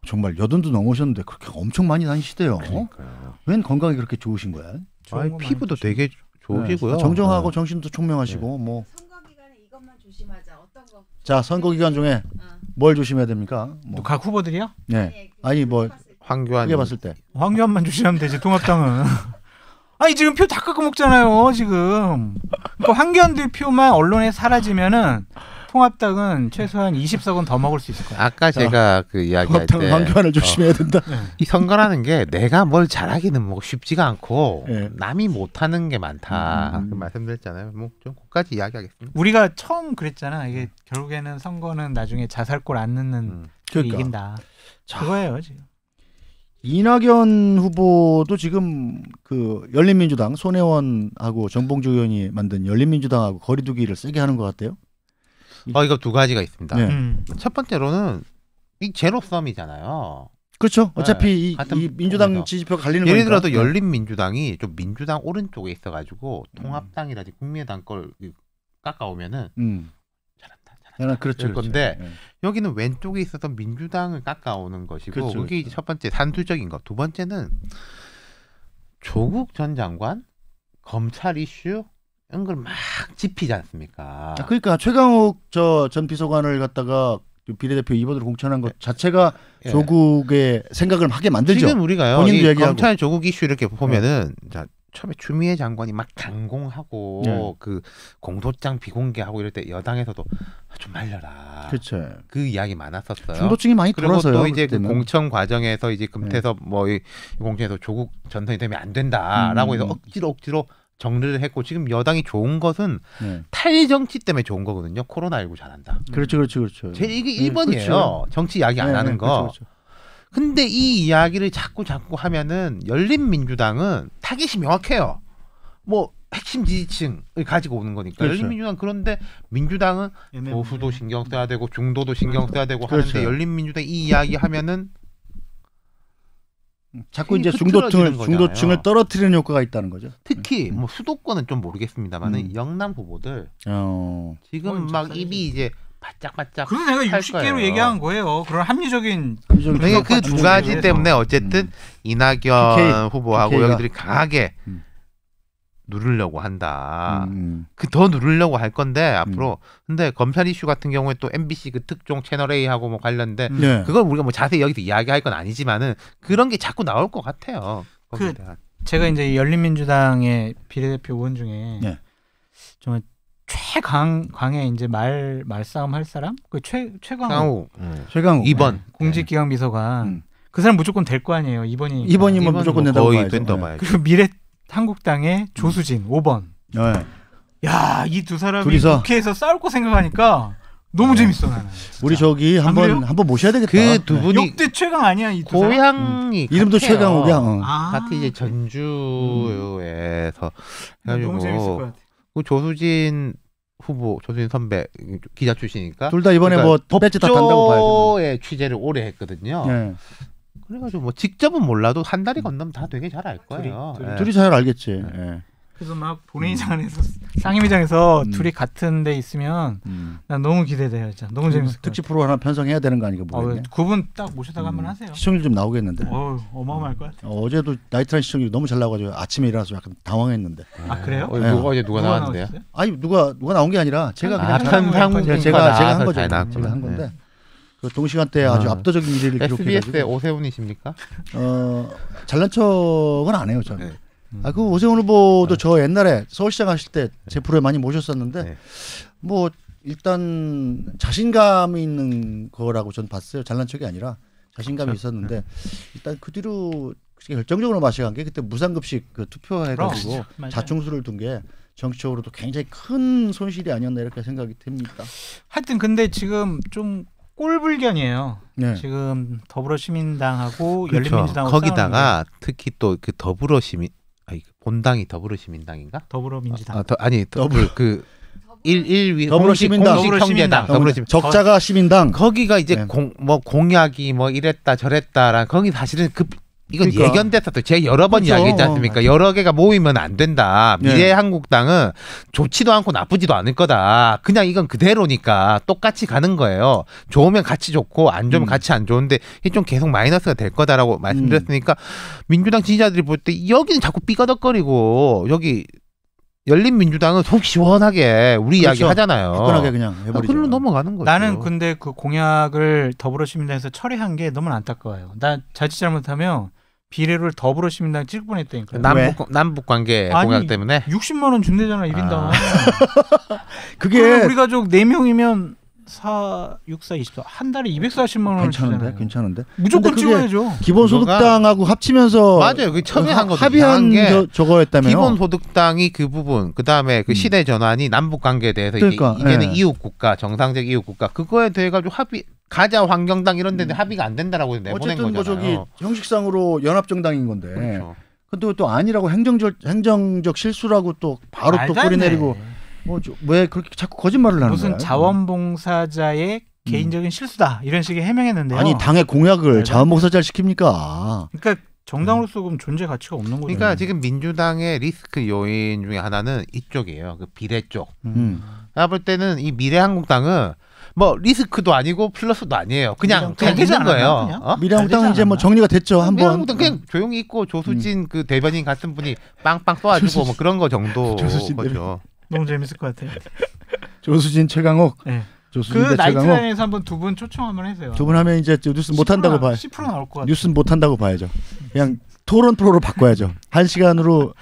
정말 80도 넘으셨는데 그렇게 엄청 많이 다니시대요. 웬 건강이 그렇게 좋으신 거야? 피부도 되게 좋으시고요. 정정하고 정신도 총명하시고 뭐. 선거 기간에 이것만 조심하자. 어떤 거? 자, 선거 기간 중에 뭘 조심해야 됩니까? 각 후보들이요? 네. 아니 뭐 황교안 봤을 때. 황교안만 조심하면 되지. 통합당은. 아니 지금 표 다 깎아 먹잖아요. 지금. 그러니까 황교안 대표만 언론에 사라지면은 통합당은 최소한 20석은 더 먹을 수 있을 거예요. 아까 제가 그 이야기할 때 황교안을 조심해야 된다. 이 선거라는 게 내가 뭘 잘하기는 뭐 쉽지가 않고 남이 못하는 게 많다. 그 말씀드렸잖아요. 뭐 좀 그까지 이야기하겠습니다. 우리가 처음 그랬잖아. 이게 결국에는 선거는 나중에 자살골 안 넣는 그러니까. 이긴다. 그거예요 지금. 이낙연 후보도 지금 그 열린민주당 손혜원하고 정봉주 의원이 만든 열린민주당하고 거리두기를 세게 하는 것 같아요. 이거 두 가지가 있습니다. 첫 번째로는 이 제로섬이잖아요. 그렇죠. 어차피 이 민주당 지지표가 갈리는 예를 거니까. 들어서 열린민주당이 좀 민주당 오른쪽에 있어가지고 통합당이라든지 국민의당 걸 깎아오면은 잘한다. 그렇죠. 건데 여기는 왼쪽에 있어서 민주당을 깎아오는 것이고 그렇죠, 그게 이제 첫 번째 산술적인 것. 두 번째는 조국 전 장관 검찰 이슈 이런 걸 막 짚이지 않습니까? 그러니까 최강욱 전 비서관을 갖다가 비례대표 2번으로 공천한 것 자체가 조국의 생각을 하게 만들죠. 지금 우리가요. 본인도 얘기하고. 검찰 조국 이슈 이렇게 보면은 자, 처음에 추미애 장관이 막 강공하고 그 공소장 비공개하고 이럴 때 여당에서도 좀 말려라. 그렇죠. 그 이야기 많았었어요. 중도층이 많이 돌아서요. 그리고 또 이제 그 공천 과정에서 이제 금태섭 뭐 이 공천에서 조국 전선이 되면 안 된다라고 해서 억지로 정리를 했고 지금 여당이 좋은 것은 탈정치 때문에 좋은 거거든요. 코로나19 잘한다. 그렇죠. 이게 1번이에요. 그렇죠. 정치 이야기 안 하는 거. 그렇죠. 근데 이 이야기를 자꾸 하면은 열린민주당은 타깃이 명확해요. 뭐 핵심 지지층을 가지고 오는 거니까. 그렇죠. 열린민주당 그런데 민주당은 보수도 신경 써야 되고 중도도 신경 써야 되고 하는데 열린민주당 이 이야기 하면은 자꾸 이제 중도층을 떨어뜨리는 효과가 있다는 거죠. 특히 뭐 수도권은 좀 모르겠습니다만은 영남 후보들 지금 막 입이 이제 바짝바짝. 그래서 내가 60개로 얘기한 거예요. 그런 합리적인. 그러니까 그 두 가지 때문에 어쨌든 이낙연 후보하고 여기들이 강하게 누르려고 한다. 그 더 누르려고 할 건데 앞으로. 근데 검찰 이슈 같은 경우에 또 MBC 그 특종 채널 A하고 뭐 관련된 그걸 우리가 뭐 자세히 여기서 이야기할 건 아니지만은 그런 게 자꾸 나올 것 같아요. 제가 이제 열린민주당의 비례대표 의원 중에 정말 최강의 이제 말싸움 할 사람 그 최강욱 2번 공직기강 비서관 그 사람 무조건 될 거 아니에요. 2번이면 무조건 된다고 봐야죠. 그리고 미래 한국당의 조수진 5번. 야, 이 두 사람이 둘이서 국회에서 싸울 거 생각하니까 너무 재밌어 나는. 우리 저기 한번 모셔야 되겠다. 그 두 분이 역대 최강 아니야 이 두 사람? 고향이 이름도 최강욱이야. 같이 이제 전주에서 너무 재밌을 것 같아. 그 조수진 후보, 조수진 선배 기자 출신이니까 둘 다 이번에 그러니까 뭐 배지 다 단다고 봐야죠. 법조의 취재를 오래 했거든요. 그래가지고 뭐 직접은 몰라도 한 달이 건너면 다 되게 잘 알 거예요. 둘이 잘 알겠지. 그래서 막 본회의장에서 상임위장에서 둘이 같은 데 있으면 난 너무 기대돼요. 진짜 너무 재밌을 특집 프로 하나 편성해야 되는 거 아니가 모르겠네. 그분 딱 모셔다가 한번 하세요. 시청률 좀 나오겠는데. 어마어마할 것 같아. 어제도 나이트란 시청률이 너무 잘 나와가지고 아침에 일어나서 약간 당황했는데. 아 그래요? 어제 누가 나왔는데요? 아니 누가 나온 게 아니라 제가 그냥 제가 한 거죠. 제가 한 건데. 그 동시간대에 아주 압도적인 1위를 기록해가지고. SBS의 오세훈이십니까? 잘난 척은 안 해요 저는. 그 오세훈 후보도 저 옛날에 서울시장 하실 때 제 프로에 많이 모셨었는데 뭐 일단 자신감이 있는 거라고 전 봤어요. 잘난 척이 아니라 자신감이 있었는데 일단 그 뒤로 결정적으로 마셔간 게 그때 무상급식 그 투표해가지고 자충수를 둔 게 정치적으로도 굉장히 큰 손실이 아니었나 이렇게 생각이 듭니다. 하여튼 근데 지금 좀 꼴불견이에요. 지금 더불어시민당하고 열린민주당하고 거기다가 특히 또 그 더불어시민 본당이 더불어시민당인가? 더불어민주당. 더불어시민당. 적자가 시민당. 거기가 이제 공약이 뭐 이랬다 저랬다랑 거기 사실은 이건 예견됐었어요. 제가 여러 번 이야기했지 않습니까? 여러 개가 모이면 안 된다. 미래한국당은 좋지도 않고 나쁘지도 않을 거다. 그냥 이건 그대로니까 똑같이 가는 거예요. 좋으면 같이 좋고 안 좋으면 같이 안 좋은데 이게 좀 계속 마이너스가 될 거다라고 말씀드렸으니까 민주당 지지자들이 볼 때 여기는 자꾸 삐거덕거리고 여기 열린민주당은 속 시원하게 우리 이야기 하잖아요. 화끈하게 그냥 해버리죠. 그걸로 넘어가는 거죠. 나는 근데 그 공약을 더불어시민당에서 철회한 게 너무 안타까워요. 나 자칫 잘못하면 비례를 더불어시민당 찍을 뻔했다니까요. 남북 관계 공약 때문에 60만 원 준대잖아 1인당. 그게 우리 가족 4명이면 4, 6, 4, 24 한 달에 240만 원을 주잖아요. 괜찮은데. 무조건 찍어야죠. 기본소득당하고 합치면서 맞아요. 그 처음에 한 거 합의한 저거였다며요. 기본소득당이 그 부분, 그 다음에 그 시대 전환이 남북 관계에 대해서 이제는 이웃 국가, 정상적 이웃 국가 그거에 대해 가지고 가자 환경당 이런 데는 합의가 안 된다라고 내보낸 거잖아요. 어쨌든 뭐 저기 형식상으로 연합정당인 건데. 그렇죠. 근데 또 아니라고 행정적 실수라고 또 바로 또 꼬리 내리고. 왜 그렇게 자꾸 거짓말을 하는 무슨 거야? 자원봉사자의 개인적인 실수다 이런 식의 해명했는데요. 아니 당의 공약을 자원봉사자를 시킵니까? 그러니까 정당으로서 그럼 존재 가치가 없는 거죠. 그러니까 지금 민주당의 리스크 요인 중에 하나는 이쪽이에요. 그 비례 쪽. 내가 볼 때는 이 미래한국당은 뭐 리스크도 아니고 플러스도 아니에요. 그냥 되는 거예요. 미래한국당은 이제 뭐 정리가 됐죠. 한번 미래한국당 그냥 조용히 있고 조수진 그 대변인 같은 분이 빵빵 쏘아주고 뭐 그런 거 정도 거죠. 너무 재밌을 것 같아요. 조수진 최강욱. 네. 그 나이트라인에서 한번 두 분 초청 한번 해주세요. 두 분 하면 이제 뉴스 못 한다고 봐요. 10% 나올 것 같아요. 뉴스 못 한다고 봐야죠. 그냥 토론 프로로 바꿔야죠. 1시간으로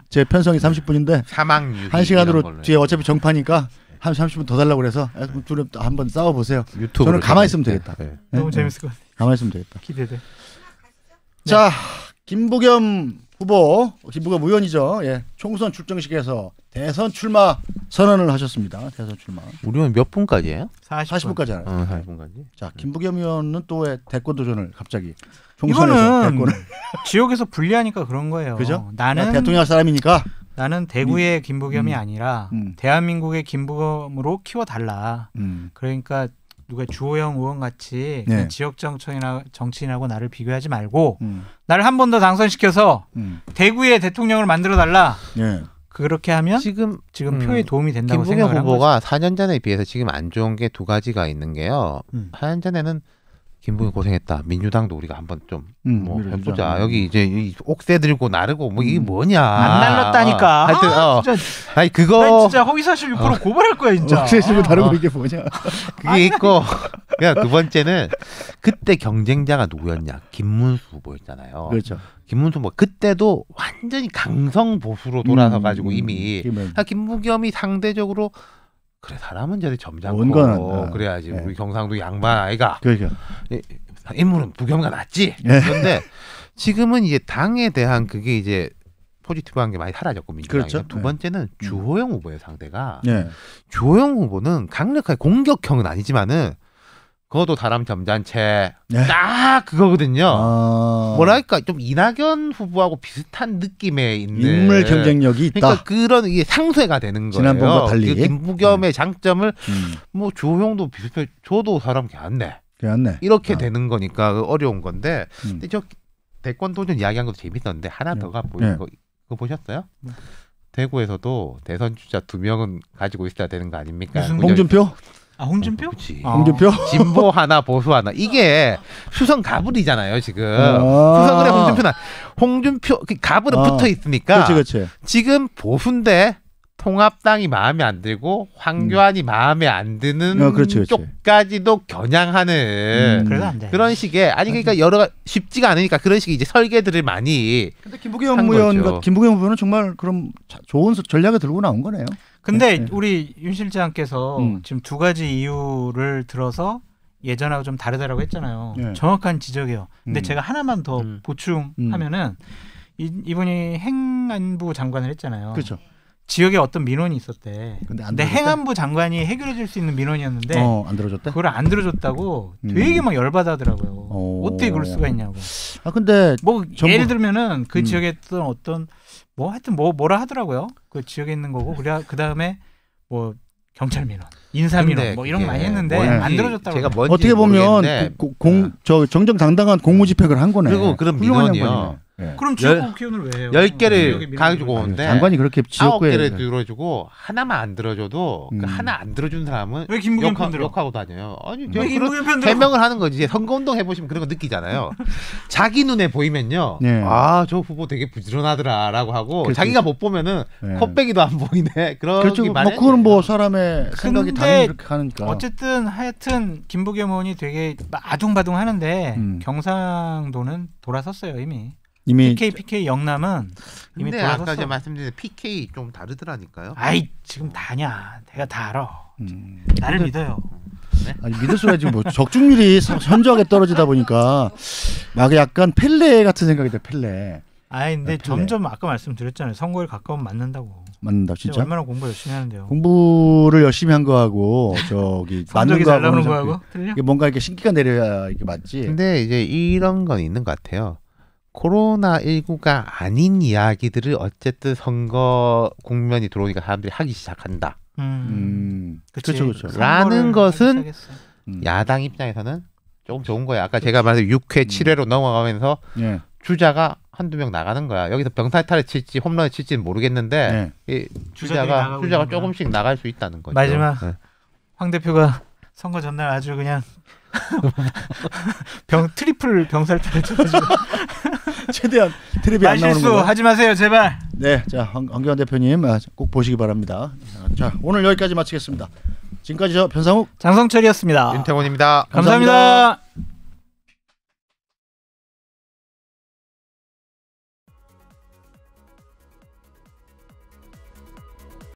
제 편성이 30분인데 사망 1시간으로 뒤에 어차피 정파니까 한 30분 더 달라고 그래서 둘이 한번 싸워 보세요. 저는 가만히 있으면 되겠다. 너무 재밌을 것 같아요. 가만히 있으면 되겠다. 기대돼. 자, 김부겸 후보 김부겸 의원이죠. 예, 총선 출정식에서 대선 출마 선언을 하셨습니다. 대선 출마. 우리는 몇 분까지예요? 40분까지 하나요? 40분까지. 자, 김부겸 의원은 또 왜 대권 도전을 갑자기 총선에서 대권을 지역에서 불리하니까 그런 거예요. 그죠? 나는 대통령 사람이니까. 나는 대구의 김부겸이 아니라 대한민국의 김부겸으로 키워달라. 그러니까 누가 주호영 의원 같이 네. 지역 정치인하고 나를 비교하지 말고 나를 한 번 더 당선시켜서 대구의 대통령을 만들어 달라. 네. 그렇게 하면 지금 표에 도움이 된다고 생각을 한 거죠. 김부겸 후보가 4년 전에 비해서 지금 안 좋은 게 두 가지가 있는 게요. 4년 전에는 김부겸 고생했다. 민주당도 우리가 한번 좀 뭐 해보자. 여기 이제 이 옥새 들고 나르고 뭐 이게 뭐냐. 안 날랐다니까. 하여튼 진짜. 아니 그거 난 진짜 허위사실 6% 고발할 거야 진짜. 옥새 들고 나르고 이게 뭐냐. 그게 있고. 그냥 두 번째는 그때 경쟁자가 누구였냐. 김문수 후보였잖아요. 그렇죠. 김문수 후보 그때도 완전히 강성 보수로 돌아서 가지고 이미 김부겸이 상대적으로 그래 사람은 저리 점잖고 그래야지 우리 경상도 양반 아이가 그러니까 인물은 부겸가 낫지. 그런데 지금은 이제 당에 대한 그게 이제 포지티브한 게 많이 사라졌고 민주당이. 그렇죠. 두 번째는 주호영 후보의 상대가 네. 주호영 후보는 강력하게 공격형은 아니지만은 그것도 사람 점잖채 딱 그거거든요. 뭐랄까 좀 이낙연 후보하고 비슷한 느낌의 있는 인물 경쟁력이 있다. 그러니까 그런 이게 상쇄가 되는 거예요. 지난번과 달리. 그 김부겸의 장점을 뭐 주호영도 비슷해. 저도 사람 괜찮네. 이렇게 되는 거니까 어려운 건데. 근데 저 대권 도전 이야기한 것도 재밌었는데 하나 더가 보이는 거 그거 보셨어요? 대구에서도 대선 주자 2명은 가지고 있어야 되는 거 아닙니까? 홍준표? 홍준표? 홍준표? 진보 하나 보수 하나 이게 수성 가불이잖아요 지금. 수성을에 홍준표 가불은 붙어 있으니까. 그렇지. 지금 보수인데 통합당이 마음에 안 들고 황교안이 마음에 안 드는 쪽까지도 겨냥하는 그런 식의 아니 그러니까 여러 쉽지가 않으니까 그런 식의 이제 설계들을 많이. 근데 김부겸 후보는 정말 그럼 좋은 전략을 들고 나온 거네요. 근데 우리 윤 실장께서 지금 두 가지 이유를 들어서 예전하고 좀 다르다라고 했잖아요. 정확한 지적이에요. 근데 제가 하나만 더 보충하면은 이분이 행안부 장관을 했잖아요. 그렇죠. 지역에 어떤 민원이 있었대. 근데 행안부 장관이 해결해 줄 수 있는 민원이었는데 안 들어줬대? 그걸 안 들어줬다고 되게 막 열받아하더라고요. 어떻게 그럴 수가 있냐고. 근데 뭐 예를 들면은 그 지역에 어떤 뭐 하여튼 뭐라 하더라고요. 그 지역에 있는 거고 그 다음에 뭐 경찰 민원, 인사 민원 뭐 이런 거 많이 했는데 안 들어줬다고. 제가 어떻게 보면 저 정정당당한 공무집행을 한 거네. 그리고 그런 민원이요. 그럼 지역구 기원을 왜 해요? 10개를 가지고 오는데 장관이 그렇게 지역구에 9개를 들어주고 하나만 안 들어줘도 그 하나 안 들어준 사람은 왜 김부겸 편 들어? 욕하고 다녀요. 아니 왜 김부겸 편 들어? 해명을 하는 거지. 선거운동 해보시면 그런 거 느끼잖아요. 자기 눈에 보이면요. 저 후보 되게 부지런하더라라고 하고 자기가 못 보면은 컵배기도 안 보이네. 그렇죠. 그거는 뭐 사람의 생각이 당연히 그렇게 하니까. 어쨌든 하여튼 김부겸 의원이 되게 아둥바둥 하는데 경상도는 돌아섰어요 이미 PK 영남은 이미 돌아섰어. 아까 제가 말씀드린 PK 좀 다르더라니까요. 아이 지금 다냐? 내가 다 알아. 나를 믿어요. 네? 아니, 믿을 수가 지금 뭐 적중률이 현저하게 떨어지다 보니까 막 약간 펠레 같은 생각이 돼. 펠레. 근데 점점 아까 말씀드렸잖아요. 선거에 가까우면 맞는다 진짜. 얼마나 공부 열심히 하는데요. 공부를 열심히 한 거하고 저기 맞는 잘 나오는 거하고 틀려? 이게 뭔가 이렇게 신기가 내려야 이게 맞지. 근데 이제 이런 건 있는 것 같아요. 코로나19가 아닌 이야기들을 어쨌든 선거 국면이 들어오니까 사람들이 하기 시작한다. 그렇죠. 라는 것은 야당 입장에서는 조금 좋은 거야. 아까 제가 말한 6회, 7회로 넘어가면서 주자가 한두 명 나가는 거야. 여기서 병살타를 칠지 홈런을 칠지는 모르겠는데 이 주자가 조금씩 나갈 수 있다는 거죠. 마지막 황 대표가 선거 전날 아주 그냥 트리플 병살타를 쳐가지고 최대한 트랩이 안 나오는 거. 하지 마세요 제발. 네, 자 황교안 대표님 꼭 보시기 바랍니다. 자 오늘 여기까지 마치겠습니다. 지금까지 저 변상욱, 장성철이었습니다. 윤태곤입니다. 감사합니다.